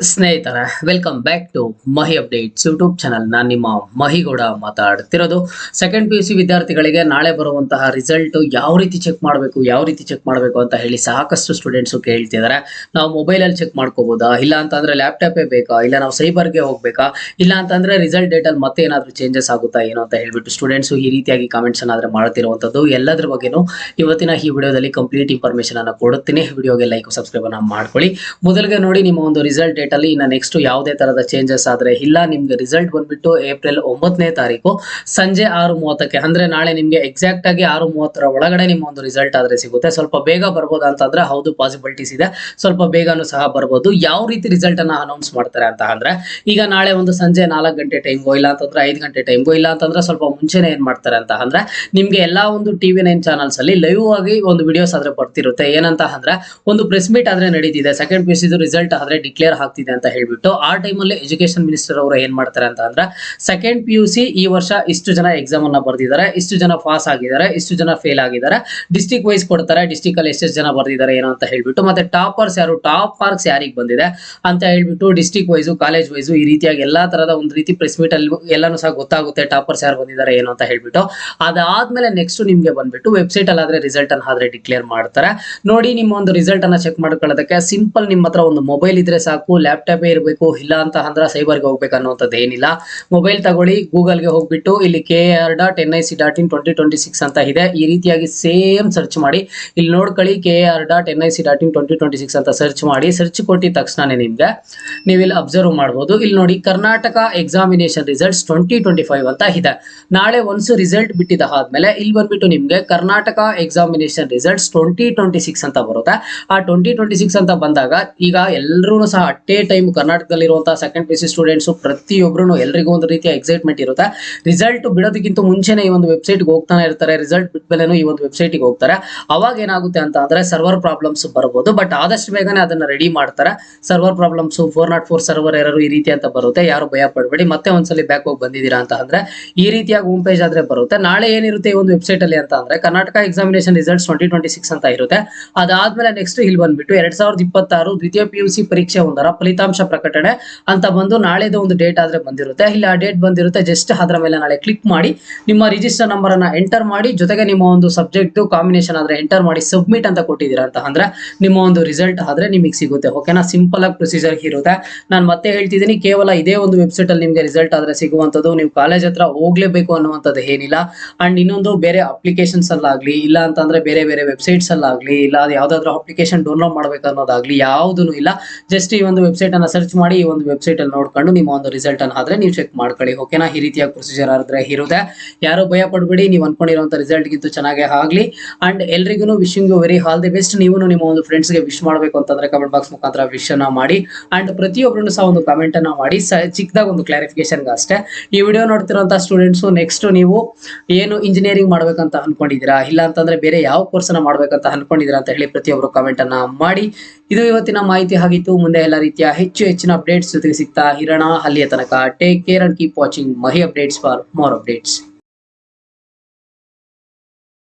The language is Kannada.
ಸ್ನೇಹಿತರೆ, welcome back to Mahi updates YouTube channel. ನಾನು ನಿಮ್ಮ ಮಹಿಗೌಡ ಮಾತಾಡ್ತಿರೋದು. ಸೆಕೆಂಡ್ ಪಿ ಯು ಸಿ ವಿದ್ಯಾರ್ಥಿಗಳಿಗೆ ನಾಳೆ ಬರುವಂತಹ ರಿಸಲ್ಟ್ ಯಾವ ರೀತಿ ಚೆಕ್ ಮಾಡಬೇಕು ಅಂತ ಹೇಳಿ ಸಾಕಷ್ಟು ಸ್ಟೂಡೆಂಟ್ಸ್ ಕೇಳ್ತಿದ್ದಾರೆ. ನಾವು ಮೊಬೈಲಲ್ಲಿ ಚೆಕ್ ಮಾಡ್ಕೋಬಹುದಾ, ಇಲ್ಲ ಅಂತಂದ್ರೆ ಲ್ಯಾಪ್ಟಾಪೇ ಬೇಕಾ, ಇಲ್ಲ ನಾವು ಸೈಬರ್ಗೆ ಹೋಗ್ಬೇಕಾ, ಇಲ್ಲ ಅಂತಂದ್ರೆ ರಿಸಲ್ಟ್ ಡೇಟ್ ಅಲ್ಲಿ ಮತ್ತೆ ಏನಾದ್ರು ಚೇಂಜಸ್ ಆಗುತ್ತಾ ಏನೋ ಅಂತ ಹೇಳ್ಬಿಟ್ಟು ಸ್ಟೂಡೆಂಟ್ಸ್ ಈ ರೀತಿಯಾಗಿ ಕಾಮೆಂಟ್ಸ್ ಅನ್ನಾದ್ರೆ ಮಾಡ್ತಿರುವಂತದ್ದು. ಎಲ್ಲದ್ರ ಬಗ್ಗೆನೂ ಇವತ್ತಿನ ಈ ವಿಡಿಯೋದಲ್ಲಿ ಕಂಪ್ಲೀಟ್ ಇನ್ಫಾರ್ಮೇಶನ್ ಅನ್ನ ಕೊಡುತ್ತೀನಿ. ವಿಡಿಯೋಗೆ ಲೈಕ್ ಸಬ್ಸ್ಕ್ರೈಬ್ ಅನ್ನ ಮಾಡ್ಕೊಳ್ಳಿ. ಮೊದಲಿಗೆ ನೋಡಿ, ನಿಮ್ಮ ಒಂದು ರಿಸಲ್ಟ್ ಡೇಟ್ ಅಲ್ಲಿ ಇನ್ನ ನೆಕ್ಸ್ಟ್ ಯಾವುದೇ ತರದ ಚೇಂಜಸ್ ಆದ್ರೆ ಇಲ್ಲ. ನಿಮ್ಗೆ ರಿಸಲ್ಟ್ ಬಂದ್ಬಿಟ್ಟು ಏಪ್ರಿಲ್ 9ನೇ ತಾರೀಕು ಸಂಜೆ 6:30ಕ್ಕೆ, ಅಂದ್ರೆ ನಾಳೆ ನಿಮ್ಗೆ ಎಕ್ಸಾಕ್ಟ್ ಆಗಿ 6:30 ಒಳಗಡೆ ನಿಮ್ಮ ಒಂದು ರಿಸಲ್ಟ್ ಆದ್ರೆ ಸಿಗುತ್ತೆ. ಸ್ವಲ್ಪ ಬೇಗ ಬರ್ಬೋದು ಅಂತಂದ್ರೆ ಹೌದು, ಪಾಸಿಬಿಲಿಟೀಸ್ ಇದೆ, ಸ್ವಲ್ಪ ಬೇಗನೂ ಸಹ ಬರ್ಬೋದು. ಯಾವ ರೀತಿ ರಿಸಲ್ಟ್ ಅನ್ನ ಅನೌನ್ಸ್ ಮಾಡ್ತಾರೆ ಅಂತ ಅಂದ್ರೆ, ಈಗ ನಾಳೆ ಒಂದು ಸಂಜೆ 4 ಗಂಟೆ ಟೈಮ್ಗೋ, ಇಲ್ಲ ಅಂತಂದ್ರೆ 5 ಗಂಟೆ ಟೈಮ್ಗೋ, ಇಲ್ಲ ಅಂತಂದ್ರೆ ಸ್ವಲ್ಪ ಮುಂಚೆನೆ ಏನ್ ಮಾಡ್ತಾರೆ ಅಂತ ಅಂದ್ರೆ, ನಿಮ್ಗೆ ಎಲ್ಲಾ ಒಂದು TV9 ಚಾನಲ್ಸ್ ಅಲ್ಲಿ ಲೈವ್ ಆಗಿ ಒಂದು ವಿಡಿಯೋಸ್ ಆದ್ರೆ ಬರ್ತಿರುತ್ತೆ. ಏನಂತ ಅಂದ್ರೆ, ಒಂದು ಪ್ರೆಸ್ ಮೀಟ್ ಆದ್ರೆ ನಡೀತಿದೆ, second P U C result ಆದ್ರೆ ಡಿಕ್ಲೇರ್ ಆಗ್ತಿದೆ ಅಂತ ಹೇಳ್ಬಿಟ್ಟು ಆ ಟೈಮಲ್ಲಿ ಎಜುಕೇಶನ್ ಮಿನಿಸ್ಟರ್ ಅವರು ಏನ್ ಮಾಡ್ತಾರೆ ಅಂತ ಅಂದ್ರೆ, ಸೆಕೆಂಡ್ ಪಿ ಯು ಸಿ ಈ ವರ್ಷ ಇಷ್ಟು ಜನ ಎಕ್ಸಾಮ್ ಅನ್ನ ಬರ್ದಿದ್ದಾರೆ, ಇಷ್ಟು ಜನ ಪಾಸ್ ಆಗಿದ್ದಾರೆ, ಇಷ್ಟು ಜನ ಫೇಲ್ ಆಗಿದ್ದಾರೆ, ಡಿಸ್ಟ್ರಿಕ್ಟ್ ವೈಸ್ ಕೊಡ್ತಾರೆ. ಡಿಸ್ಟ್ರಿಕ್ಟ್ ಅಲ್ಲಿ ಎಷ್ಟು ಜನ ಬರ್ದಿದ್ದಾರೆ ಏನೋ ಅಂತ ಹೇಳ್ಬಿಟ್ಟು, ಮತ್ತೆ ಟಾಪರ್ಸ್ ಯಾರು, ಟಾಪ್ ಮಾರ್ಕ್ಸ್ ಯಾರಿಗೆ ಬಂದಿದೆ ಅಂತ ಹೇಳ್ಬಿಟ್ಟು ಡಿಸ್ಟ್ರಿಕ್ಟ್ ವೈಸು, ಕಾಲೇಜ್ ವೈಸು ಈ ರೀತಿಯಾಗಿ ಎಲ್ಲಾ ತರದ ಒಂದು ರೀತಿ ಪ್ರೆಸ್ ಮೀಟ್ ಅಲ್ಲಿ ಎಲ್ಲಾನು ಸಹ ಗೊತ್ತಾಗುತ್ತೆ ಟಾಪರ್ಸ್ ಯಾರು ಬಂದಿದ್ದಾರೆ ಏನೋ ಅಂತ ಹೇಳ್ಬಿಟ್ಟು. ಅದಾದ್ಮೇಲೆ ನೆಕ್ಸ್ಟ್ ನಿಮ್ಗೆ ಬಂದ್ಬಿಟ್ಟು ವೆಬ್ಸೈಟ್ ಅಲ್ಲಿ ಆದ್ರೆ ರಿಸಲ್ಟ್ ಅನ್ನ ಆದ್ರೆ ಡಿಕ್ಲೇರ್ ಮಾಡ್ತಾರೆ. ನೋಡಿ, ನಿಮ್ಮ ಒಂದು ರಿಸಲ್ಟ್ ಅನ್ನ ಚೆಕ್ ಮಾಡ್ಕೊಳ್ಳೋದಕ್ಕೆ ಸಿಂಪಲ್ ನಿಮ್ಮ ಹತ್ರ ಒಂದು ಮೊಬೈಲ್ ಇದ್ರೆ ಸಾಕು, ಲ್ಯಾಪ್ಟಾಪ್ ಇರಬೇಕು, ಇಲ್ಲ ಅಂತ ಅಂದ್ರೆ ಸೈಬರ್ಗೆ ಹೋಗ್ಬೇಕು ಅನ್ನೋಂಥದ್ದು ಏನಿಲ್ಲ. ಮೊಬೈಲ್ ತಗೊಳ್ಳಿ, ಗೂಗಲ್ಗೆ ಹೋಗ್ಬಿಟ್ಟು ಇಲ್ಲಿ KAR.nic.in 2026 ಅಂತ ಇದೆ. ಈ ರೀತಿಯಾಗಿ ಸೇಮ್ ಸರ್ಚ್ ಮಾಡಿ, ಇಲ್ಲಿ ನೋಡ್ಕೊಳ್ಳಿ KAR.nic.in 2026 ಅಂತ ಸರ್ಚ್ ಮಾಡಿ. ಸರ್ಚ್ ಕೊಟ್ಟಿದ ತಕ್ಷಣ ನಿಮ್ಗೆ ನೀವು ಇಲ್ಲಿ ಅಬ್ಸರ್ವ್ ಮಾಡಬಹುದು. ಇಲ್ಲಿ ನೋಡಿ, ಕರ್ನಾಟಕ ಎಕ್ಸಾಮಿನೇಷನ್ ರಿಸಲ್ಟ್ಸ್ 2025 ಅಂತ ಇದೆ. ನಾಳೆ ಒನ್ಸ್ ರಿಸಲ್ಟ್ ಬಿಟ್ಟಿದ ಆದ್ಮೇಲೆ ಇಲ್ಲಿ ಬಂದ್ಬಿಟ್ಟು ನಿಮ್ಗೆ ಕರ್ನಾಟಕ ಎಕ್ಸಾಮಿನೇಷನ್ ರಿಸಲ್ಟ್ಸ್ 2026 ಅಂತ ಬರುತ್ತೆ. ಆ 2026 ಅಂತ ಬಂದಾಗ ಈಗ ಎಲ್ಲರೂ ಸಹ ಅಟ್ ಎ ಟೈಮ್ ಕರ್ನಾಟಕದಲ್ಲಿರುವಂತಹ second P U C students ಪ್ರತಿಯೊಬ್ಬರು ಎಲ್ರಿಗೂ ಒಂದು ರೀತಿಯ ಎಕ್ಸೈಟ್ಮೆಂಟ್ ಇರುತ್ತೆ. ರಿಸಲ್ಟ್ ಬಿಡೋದಕ್ಕಿಂತ ಮುಂಚೆನೆ ಈ ಒಂದು ವೆಬ್ಸೈಟ್ ಹೋಗ್ತಾನೆ ಇರ್ತಾರೆ, ರಿಸಲ್ಟ್ ಬಿಟ್ಮೇಲೆ ಈ ಒಂದು ವೆಬ್ಸೈಟ್ ಗೆ ಹೋಗ್ತಾರೆ. ಅವಾಗ ಏನಾಗುತ್ತೆ ಅಂತ ಅಂದ್ರೆ ಸರ್ವರ್ ಪ್ರಾಬ್ಲಮ್ಸ್ ಬರ್ಬೋದು, ಬಟ್ ಆದಷ್ಟು ಬೇಗನೆ ಅದನ್ನ ರೆಡಿ ಮಾಡ್ತಾರೆ. ಸರ್ವರ್ ಪ್ರಾಬ್ಲಮ್ಸ್ 404 ಸರ್ವರ್ ಎರರ್ ಈ ರೀತಿ ಅಂತ ಬರುತ್ತೆ. ಯಾರು ಭಯ ಪಡಬೇಡಿ. ಮತ್ತೆ ಒಂದ್ಸಲಿ ಬ್ಯಾಕ್ ಹೋಗಿ ಬಂದಿದ್ದೀರಾ ಅಂತ ಅಂದ್ರೆ ಈ ರೀತಿಯಾಗಿ ಹೋಮ್ ಪೇಜ್ ಆದ್ರೆ ಬರುತ್ತೆ. ನಾಳೆ ಏನಿರುತ್ತೆ ಈ ಒಂದು ವೆಬ್ಸೈಟ್ ಅಲ್ಲಿ ಅಂತ ಅಂದ್ರೆ, ಕರ್ನಾಟಕ ಎಕ್ಸಾಮಿನೇಷನ್ ರಿಸಲ್ಟ್ಸ್ 2026 ಅಂತ ಇರುತ್ತೆ. ಅದಾದ್ಮೇಲೆ ನೆಕ್ಸ್ಟ್ ಇಲ್ಲಿ ಬಂದ್ಬಿಟ್ಟು 2026 ದ್ವಿತೀಯ PUC ಪರೀಕ್ಷೆ 1ರ ಫಲಿತಾಂಶ ಪ್ರಕಟಣೆ ಅಂತ ಬಂದು ನಾಳೆದು ಒಂದು ಡೇಟ್ ಆದ್ರೆ ಬಂದಿರುತ್ತೆ. ಇಲ್ಲಿ ಆ ಡೇಟ್ ಬಂದಿರುತ್ತೆ. ಜಸ್ಟ್ ಅದರ ಮೇಲೆ ನಾಳೆ ಕ್ಲಿಕ್ ಮಾಡಿ ನಿಮ್ಮ ರಿಜಿಸ್ಟರ್ ನಂಬರ್ ಅನ್ನ ಎಂಟರ್ ಮಾಡಿ, ಜೊತೆಗೆ ನಿಮ್ಮ ಒಂದು ಸಬ್ಜೆಕ್ಟ್ ಕಾಂಬಿನೇಷನ್ ಆದ್ರೆ ಎಂಟರ್ ಮಾಡಿ ಸಬ್ಮಿಟ್ ಅಂತ ಕೊಟ್ಟಿದ್ದೀರಾ ಅಂತ ಅಂದ್ರೆ ನಿಮ್ಮ ಒಂದು ರಿಸಲ್ಟ್ ಆದ್ರೆ ನಿಮಗೆ ಸಿಗುತ್ತೆ. ಓಕೆನಾ? ಸಿಂಪಲ್ ಆಗಿ ಪ್ರೊಸೀಜರ್ ಇರುತ್ತೆ. ನಾನು ಮತ್ತೆ ಹೇಳ್ತಿದ್ದೀನಿ, ಕೇವಲ ಇದೇ ಒಂದು ವೆಬ್ಸೈಟ್ ಅಲ್ಲಿ ನಿಮ್ಗೆ ರಿಸಲ್ಟ್ ಆದ್ರೆ ಸಿಗುವಂತದ್ದು. ನೀವು ಕಾಲೇಜ್ ಹತ್ರ ಹೋಗ್ಲೇಬೇಕು ಅನ್ನುವಂಥದ್ದು ಏನಿಲ್ಲ. ಅಂಡ್ ಇನ್ನೊಂದು, ಬೇರೆ ಅಪ್ಲಿಕೇಶನ್ಸ್ ಅಲ್ಲಾಗ್ಲಿ, ಇಲ್ಲ ಅಂತಂದ್ರೆ ಬೇರೆ ಬೇರೆ ವೆಬ್ಸೈಟ್ಸ್ ಅಲ್ಲಾಗ್ಲಿ, ಇಲ್ಲ ಯಾವ್ದಾದ್ರು ಅಪ್ಲಿಕೇಶನ್ ಡೌನ್ಲೋಡ್ ಮಾಡ್ಬೇಕು ಅನ್ನೋದಾಗ್ಲಿ ಯಾವುದೂ ಇಲ್ಲ. ಜಸ್ಟ್ ಈ ಒಂದು ವೆಬ್ಸೈಟ್ ಅನ್ನ ಸರ್ಚ್ ಮಾಡಿ, ಈ ಒಂದು ವೆಬ್ಸೈಟ್ ಅಲ್ಲಿ ನೋಡ್ಕೊಂಡು ನಿಮ್ಮ ಒಂದು ರಿಸಲ್ಟ್ ಅನ್ನ ಆದ್ರೆ ನೀವು ಚೆಕ್ ಮಾಡ್ಕೊಳ್ಳಿ. ಓಕೆನಾ? ಈ ರೀತಿಯ ಪ್ರೊಸೀಜರ್ ಆದ್ರೆ ಇರುತ್ತೆ. ಯಾರು ಭಯ ಪಡ್ಬೇಡಿ, ನೀವು ಅನ್ಕೊಂಡಿರುವಂತ ರಿಸಲ್ಟ್ ಗಿಂತ ಚೆನ್ನಾಗೇ ಆಗ್ಲಿ. ಅಂಡ್ ಎಲ್ರಿಗೂ wishing you very all the best. ನೀವು ನಿಮ್ಮ ಒಂದು ಫ್ರೆಂಡ್ಸ್ ಗೆ ವಿಶ್ ಮಾಡ್ಬೇಕು ಅಂತಂದ್ರೆ ಕಮೆಂಟ್ ಬಾಕ್ಸ್ ಮುಖಾಂತರ ವಿಶ್ ಅನ್ನ ಮಾಡಿ. ಅಂಡ್ ಪ್ರತಿಯೊಬ್ಬರು ಸಹ ಒಂದು ಕಮೆಂಟ್ ಅನ್ನ ಮಾಡಿ. ಚಿಕ್ಕದಾಗ ಒಂದು ಕ್ಲಾರಿಫಿಕೇಶನ್ ಅಷ್ಟೇ, ಈ ವಿಡಿಯೋ ನೋಡ್ತಿರುವಂತಹ ಸ್ಟೂಡೆಂಟ್ಸ್ ನೆಕ್ಸ್ಟ್ ನೀವು ಏನು ಇಂಜಿನಿಯರಿಂಗ್ ಮಾಡ್ಬೇಕಂತ ಅನ್ಕೊಂಡಿದ್ದೀರಾ, ಇಲ್ಲ ಅಂತಂದ್ರೆ ಬೇರೆ ಯಾವ ಕೋರ್ಸ್ ಅನ್ನ ಮಾಡ್ಬೇಕಂತ ಅನ್ಕೊಂಡಿದ್ದೀರಾ ಅಂತ ಹೇಳಿ ಪ್ರತಿಯೊಬ್ಬರು ಕಮೆಂಟ್ ಅನ್ನ ಮಾಡಿ. ಇದು ಇವತ್ತಿನ ಮಾಹಿತಿ ಆಗಿತ್ತು. ಮುಂದೆ ಎಲ್ಲ ರೀತಿಯ ಹೆಚ್ಚಿನ ಅಪ್ಡೇಟ್ಸ್ ಜೊತೆಗೆ ಸಿಗ್ತಾ ಇರೋಣ. ಅಲ್ಲಿಯ ತನಕ take care and keep watching Mahi updates for more updates.